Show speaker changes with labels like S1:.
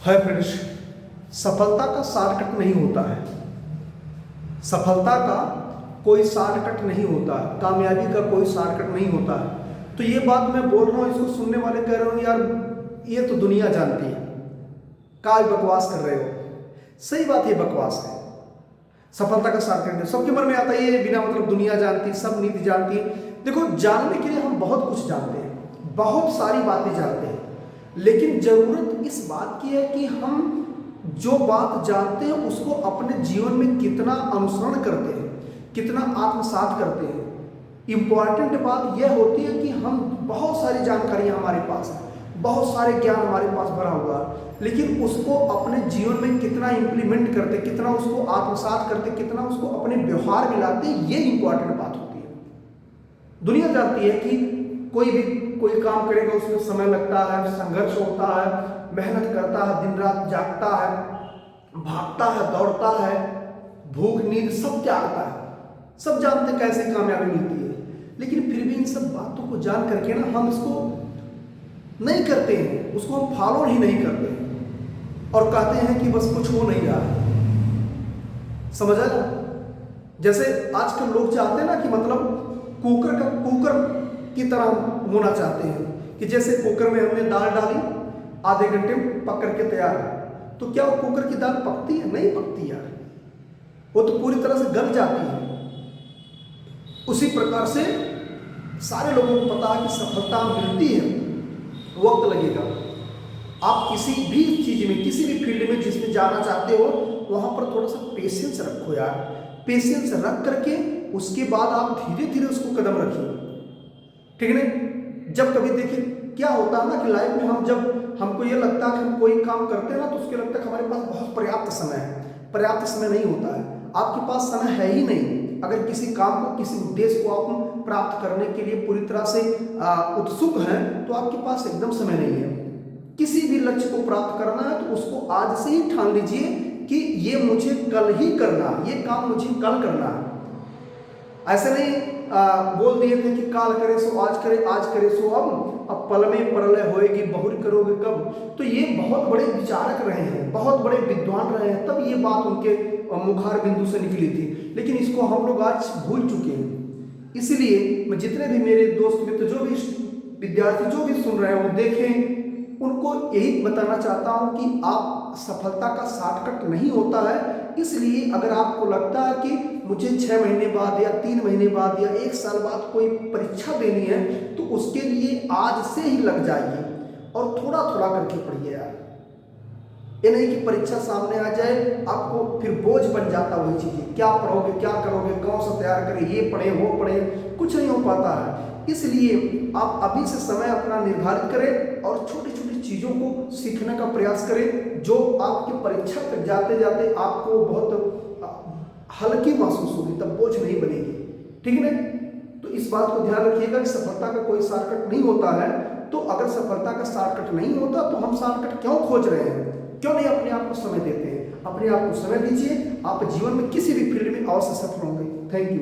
S1: Hi friends, सफलता का shortcut नहीं होता है। सफलता का कोई शॉर्टकट नहीं होता है, कामयाबी का कोई शॉर्टकट नहीं होता है। तो ये बात मैं बोल रहा हूँ, इसको सुनने वाले कह रहे हो यार ये तो दुनिया जानती है, काय बकवास कर रहे हो। सही बात, ये बकवास है। सफलता का शॉर्टकट नहीं, सबके मन में आता है ये बिना मतलब दुनिया जानती, सब नीति जानती है। देखो, जानने के लिए हम बहुत कुछ जानते हैं, बहुत सारी बातें जानते हैं, लेकिन जरूरत इस बात की है कि हम जो बात जानते हैं उसको अपने जीवन में कितना अनुसरण करते हैं, कितना आत्मसात करते हैं। इंपॉर्टेंट बात यह होती है कि हम बहुत सारी जानकारियां हमारे पास है, बहुत सारे ज्ञान हमारे पास भरा हुआ है, लेकिन उसको अपने जीवन में कितना इंप्लीमेंट करते, कितना उसको आत्मसात करते, कितना उसको अपने व्यवहार में लाते, ये इंपॉर्टेंट बात होती है। दुनिया जानती है कि कोई काम करेगा उसमें समय लगता है, संघर्ष होता है, मेहनत करता है, दिन रात जागता है, भागता है, दौड़ता है, भूख नींद सब त्यागता है। सब जानते हैं कैसे कामयाबी मिलती है, लेकिन फिर भी इन सब बातों को जान करके ना हम इसको नहीं करते हैं, उसको हम फॉलो ही नहीं करते हैं और कहते हैं कि बस कुछ हो नहीं रहा है। समझ आया? जैसे आजकल लोग चाहते हैं ना कि मतलब कुकर की तरह होना चाहते हैं कि जैसे कुकर में हमने दाल डाली, आधे घंटे में पक करके तैयार है। तो क्या वो कुकर की दाल पकती है? नहीं पकती यार, वो तो पूरी तरह से गल जाती है। उसी प्रकार से सारे लोगों को पता है कि सफलता मिलती है, वक्त लगेगा। आप किसी भी चीज में, किसी भी फील्ड में जिसमें जाना चाहते हो, वहां पर थोड़ा सा पेशेंस रखो यार। पेशेंस रख करके उसके बाद आप धीरे धीरे उसको कदम रखिए, ठीक है? जब कभी देखिए क्या होता है ना कि लाइफ में जब हमको ये लगता है कि हम कोई काम करते हैं ना, तो उसके लगता है कि हमारे पास बहुत पर्याप्त समय है। पर्याप्त समय नहीं होता है, आपके पास समय है ही नहीं। अगर किसी काम को, किसी उद्देश्य को आप प्राप्त करने के लिए पूरी तरह से उत्सुक हैं, तो आपके पास एकदम समय नहीं है। किसी भी लक्ष्य को प्राप्त करना है तो उसको आज से ही ठान लीजिए कि ये मुझे कल ही करना, ये काम मुझे कल करना है। ऐसे नहीं बोल दिए थे कि काल करे सो आज करे, आज करे सो अब पल में प्रलय होएगी, बहुरी करोगे कब। तो ये बहुत बड़े विचारक रहे हैं, बहुत बड़े विद्वान रहे हैं, तब ये बात उनके मुखार बिंदु से निकली थी, लेकिन इसको हम लोग आज भूल चुके हैं। इसलिए मैं जितने भी मेरे दोस्त मित्र, जो भी विद्यार्थी जो भी सुन रहे हैं वो देखें, उनको यही बताना चाहता हूं कि आप सफलता का शॉर्टकट नहीं होता है। इसलिए अगर आपको लगता है कि मुझे 6 महीने बाद या 3 महीने बाद या 1 साल बाद कोई परीक्षा देनी है, तो उसके लिए आज से ही लग जाइए और थोड़ा थोड़ा करके पढ़िए यार। ये नहीं कि परीक्षा सामने आ जाए आपको फिर बोझ बन जाता वही चीजें, क्या पढ़ोगे, क्या करोगे, कौन सा तैयार करें, ये पढ़े वो पढ़े, कुछ नहीं हो पाता है। इसलिए आप अभी से समय अपना निर्धारित करें और छोटी छोटी चीजों को सीखने का प्रयास करें, जो आपकी परीक्षा तक जाते जाते आपको बहुत हल्की महसूस होगी, तब बोझ नहीं बनेगी, ठीक है ना? तो इस बात को ध्यान रखिएगा कि सफलता का कोई शॉर्टकट नहीं होता है। तो अगर सफलता का शॉर्टकट नहीं होता तो हम शॉर्टकट क्यों खोज रहे हैं? क्यों नहीं अपने आप को समय देते हैं? अपने आप को समय दीजिए, आप जीवन में किसी भी फील्ड में अवश्य सफल होंगे। Thank you.